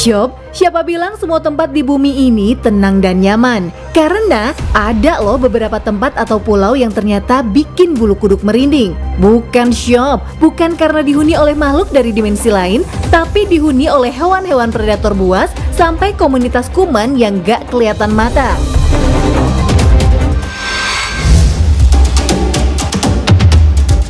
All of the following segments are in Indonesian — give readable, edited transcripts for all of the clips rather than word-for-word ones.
Syop, siapa bilang semua tempat di bumi ini tenang dan nyaman? Karena ada loh beberapa tempat atau pulau yang ternyata bikin bulu kuduk merinding. Bukan Syop, bukan karena dihuni oleh makhluk dari dimensi lain, tapi dihuni oleh hewan-hewan predator buas sampai komunitas kuman yang gak kelihatan mata.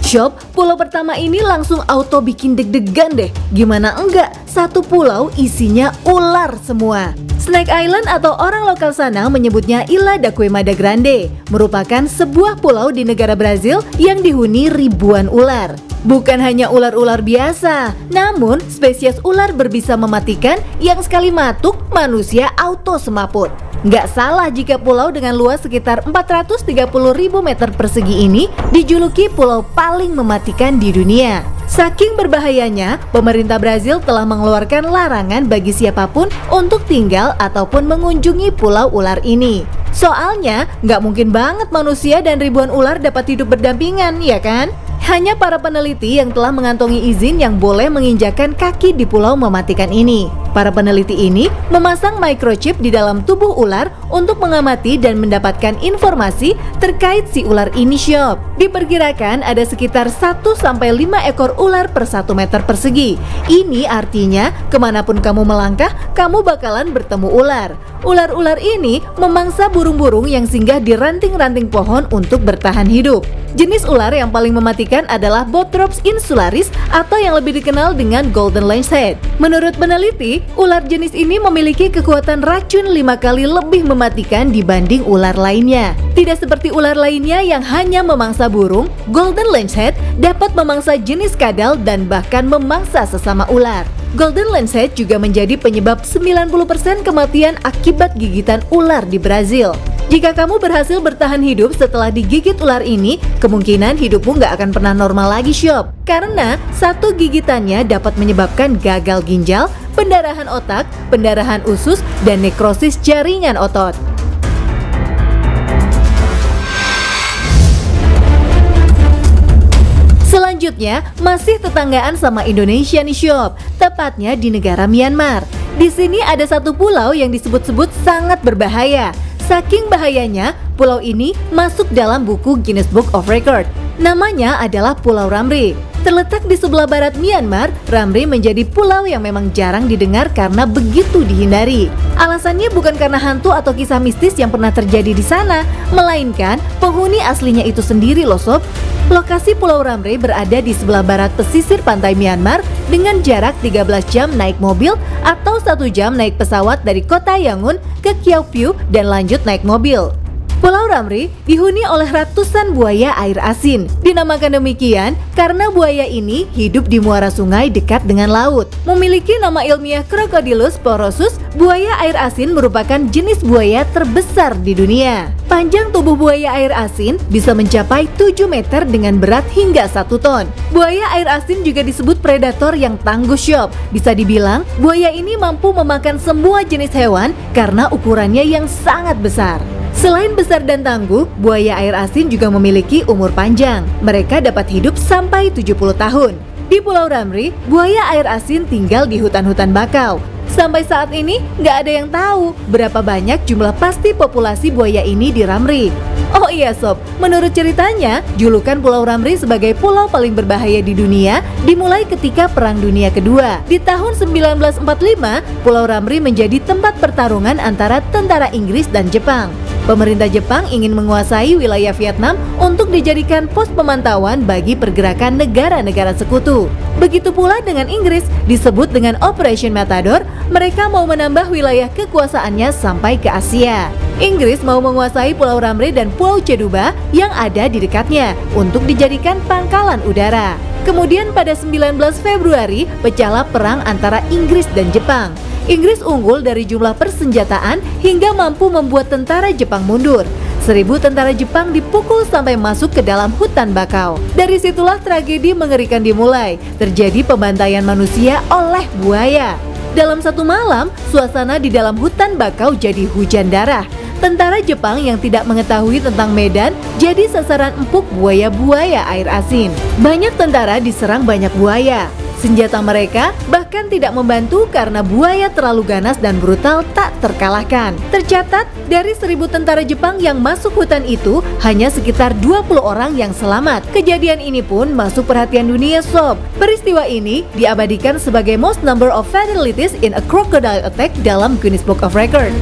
Syop, pulau pertama ini langsung auto bikin deg-degan deh. Gimana enggak? Satu pulau isinya ular semua. Snake Island atau orang lokal sana menyebutnya Ilha da Queimada Grande, merupakan sebuah pulau di negara Brazil yang dihuni ribuan ular. Bukan hanya ular-ular biasa, namun spesies ular berbisa mematikan yang sekali matuk manusia auto semaput. Nggak salah jika pulau dengan luas sekitar 430.000 meter persegi ini dijuluki pulau paling mematikan di dunia. Saking berbahayanya, pemerintah Brazil telah mengeluarkan larangan bagi siapapun untuk tinggal ataupun mengunjungi pulau ular ini. Soalnya, nggak mungkin banget manusia dan ribuan ular dapat hidup berdampingan, ya kan? Hanya para peneliti yang telah mengantongi izin yang boleh menginjakan kaki di pulau mematikan ini. Para peneliti ini memasang microchip di dalam tubuh ular untuk mengamati dan mendapatkan informasi terkait si ular ini, Syop. Diperkirakan ada sekitar 1-5 ekor ular per 1 meter persegi. Ini artinya kemanapun kamu melangkah, kamu bakalan bertemu ular. Ular-ular ini memangsa burung-burung yang singgah di ranting-ranting pohon untuk bertahan hidup. Jenis ular yang paling mematikan adalah Bothrops insularis atau yang lebih dikenal dengan Golden Lancehead. Menurut peneliti, ular jenis ini memiliki kekuatan racun 5 kali lebih mematikan dibanding ular lainnya. Tidak seperti ular lainnya yang hanya memangsa burung, Golden Lancehead dapat memangsa jenis kadal dan bahkan memangsa sesama ular. Golden Lancehead juga menjadi penyebab 90% kematian akibat gigitan ular di Brazil. Jika kamu berhasil bertahan hidup setelah digigit ular ini, kemungkinan hidupmu nggak akan pernah normal lagi, Syop. Karena satu gigitannya dapat menyebabkan gagal ginjal, pendarahan otak, pendarahan usus, dan nekrosis jaringan otot. Selanjutnya, masih tetanggaan sama Indonesia nih, Syop. Tepatnya di negara Myanmar. Di sini ada satu pulau yang disebut-sebut sangat berbahaya. Saking bahayanya, pulau ini masuk dalam buku Guinness Book of Record. Namanya adalah Pulau Ramree. Terletak di sebelah barat Myanmar, Ramree menjadi pulau yang memang jarang didengar karena begitu dihindari. Alasannya bukan karena hantu atau kisah mistis yang pernah terjadi di sana, melainkan penghuni aslinya itu sendiri loh, Sob. Lokasi Pulau Ramree berada di sebelah barat pesisir pantai Myanmar dengan jarak 13 jam naik mobil atau 1 jam naik pesawat dari kota Yangon ke Kyaw Phu dan lanjut naik mobil. Pulau Ramree dihuni oleh ratusan buaya air asin. Dinamakan demikian karena buaya ini hidup di muara sungai dekat dengan laut. Memiliki nama ilmiah Crocodylus porosus, buaya air asin merupakan jenis buaya terbesar di dunia. Panjang tubuh buaya air asin bisa mencapai 7 meter dengan berat hingga 1 ton. Buaya air asin juga disebut predator yang tangguh, Syop. Bisa dibilang, buaya ini mampu memakan semua jenis hewan karena ukurannya yang sangat besar. Selain besar dan tangguh, buaya air asin juga memiliki umur panjang. Mereka dapat hidup sampai 70 tahun. Di Pulau Ramree, buaya air asin tinggal di hutan-hutan bakau. Sampai saat ini, nggak ada yang tahu berapa banyak jumlah pasti populasi buaya ini di Ramree. Oh iya Sob, menurut ceritanya, julukan Pulau Ramree sebagai pulau paling berbahaya di dunia dimulai ketika Perang Dunia Kedua. Di tahun 1945, Pulau Ramree menjadi tempat pertarungan antara tentara Inggris dan Jepang. Pemerintah Jepang ingin menguasai wilayah Vietnam untuk dijadikan pos pemantauan bagi pergerakan negara-negara sekutu. Begitu pula dengan Inggris, disebut dengan Operation Matador, mereka mau menambah wilayah kekuasaannya sampai ke Asia. Inggris mau menguasai Pulau Ramree dan Pulau Ceduba yang ada di dekatnya untuk dijadikan pangkalan udara. Kemudian pada 19 Februari, pecahlah perang antara Inggris dan Jepang. Inggris unggul dari jumlah persenjataan hingga mampu membuat tentara Jepang mundur. 1.000 tentara Jepang dipukul sampai masuk ke dalam hutan bakau. Dari situlah tragedi mengerikan dimulai. Terjadi pembantaian manusia oleh buaya. Dalam satu malam, suasana di dalam hutan bakau jadi hujan darah. Tentara Jepang yang tidak mengetahui tentang medan jadi sasaran empuk buaya-buaya air asin. Banyak tentara diserang banyak buaya. Senjata mereka bahkan tidak membantu karena buaya terlalu ganas dan brutal tak terkalahkan. Tercatat, dari 1.000 tentara Jepang yang masuk hutan itu, hanya sekitar 20 orang yang selamat. Kejadian ini pun masuk perhatian dunia sob. Peristiwa ini diabadikan sebagai most number of fatalities in a crocodile attack dalam Guinness Book of Record.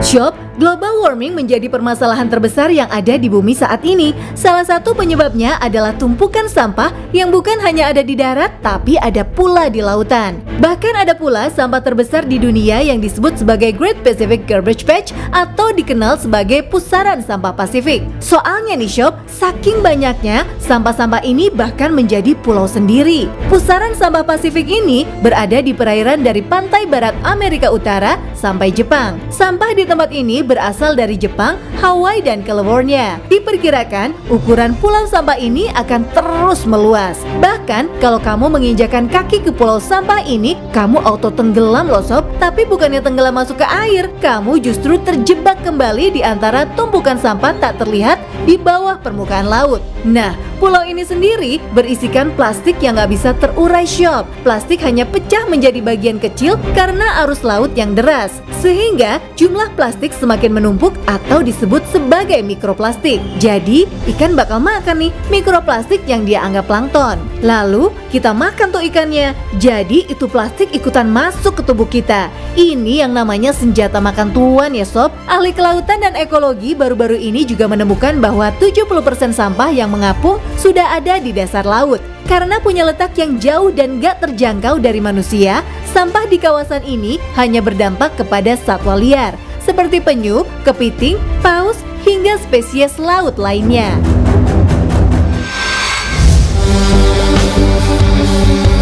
Sob, global warming menjadi permasalahan terbesar yang ada di bumi saat ini. Salah satu penyebabnya adalah tumpukan sampah yang bukan hanya ada di darat, tapi ada pula di lautan. Bahkan ada pula sampah terbesar di dunia yang disebut sebagai Great Pacific Garbage Patch atau dikenal sebagai pusaran sampah Pasifik. Soalnya nih Sob, saking banyaknya, sampah-sampah ini bahkan menjadi pulau sendiri. Pusaran sampah Pasifik ini berada di perairan dari pantai barat Amerika Utara sampai Jepang. Sampah di tempat ini berasal dari Jepang, Hawaii, dan California. Diperkirakan ukuran pulau sampah ini akan terus meluas. Bahkan kalau kamu menginjakan kaki ke pulau sampah ini, kamu auto tenggelam loh sob. Tapi bukannya tenggelam masuk ke air, kamu justru terjebak kembali di antara tumpukan sampah tak terlihat di bawah permukaan laut. Nah, pulau ini sendiri berisikan plastik yang gak bisa terurai sob. Plastik hanya pecah menjadi bagian kecil karena arus laut yang deras, sehingga jumlah plastik semakin menumpuk atau disebut sebagai mikroplastik. Jadi, ikan bakal makan nih mikroplastik yang dia anggap plankton. Lalu, kita makan tuh ikannya. Jadi, itu plastik ikutan masuk ke tubuh kita. Ini yang namanya senjata makan tuan ya sob. Ahli kelautan dan ekologi baru-baru ini juga menemukan bahwa 70% sampah yang mengapung sudah ada di dasar laut. Karena punya letak yang jauh dan gak terjangkau dari manusia, sampah di kawasan ini hanya berdampak kepada satwa liar seperti penyu, kepiting, paus, hingga spesies laut lainnya.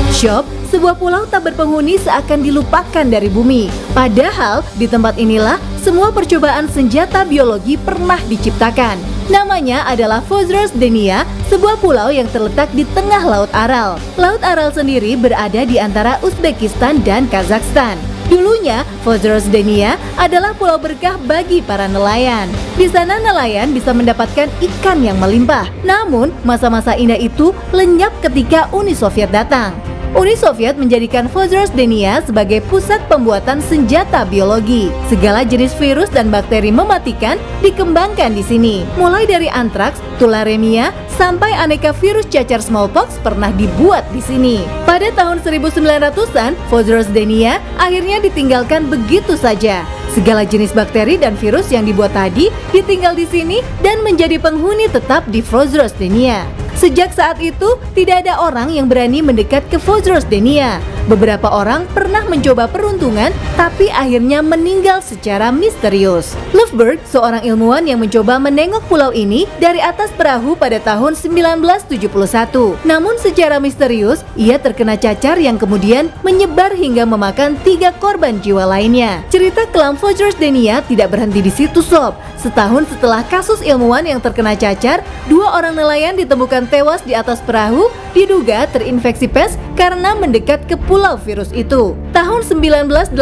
Sob, sebuah pulau tak berpenghuni seakan dilupakan dari bumi. Padahal di tempat inilah semua percobaan senjata biologi pernah diciptakan. Namanya adalah Vozrozhdeniya, sebuah pulau yang terletak di tengah Laut Aral. Laut Aral sendiri berada di antara Uzbekistan dan Kazakhstan. Dulunya, Vozrozhdeniya adalah pulau berkah bagi para nelayan. Di sana nelayan bisa mendapatkan ikan yang melimpah. Namun, masa-masa indah itu lenyap ketika Uni Soviet datang. Uni Soviet menjadikan Vozrozhdeniya sebagai pusat pembuatan senjata biologi. Segala jenis virus dan bakteri mematikan dikembangkan di sini. Mulai dari antraks, tularemia, sampai aneka virus cacar smallpox pernah dibuat di sini. Pada tahun 1900-an, Vozrozhdeniya akhirnya ditinggalkan begitu saja. Segala jenis bakteri dan virus yang dibuat tadi ditinggal di sini dan menjadi penghuni tetap di Vozrozhdeniya. Sejak saat itu, tidak ada orang yang berani mendekat ke Vozrozhdeniya. Beberapa orang pernah mencoba peruntungan, tapi akhirnya meninggal secara misterius. Lufberg, seorang ilmuwan yang mencoba menengok pulau ini dari atas perahu pada tahun 1971. Namun secara misterius, ia terkena cacar yang kemudian menyebar hingga memakan 3 korban jiwa lainnya. Cerita kelam Vozrozhdeniya tidak berhenti di situ sob. Setahun setelah kasus ilmuwan yang terkena cacar, 2 orang nelayan ditemukan tewas di atas perahu, diduga terinfeksi pes karena mendekat ke pulau virus itu. Tahun 1988,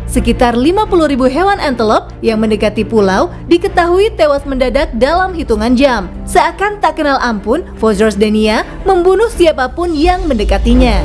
sekitar 50.000 hewan antelope yang mendekati pulau diketahui tewas mendadak dalam hitungan jam. Seakan tak kenal ampun, Vozrozhdeniya membunuh siapapun yang mendekatinya.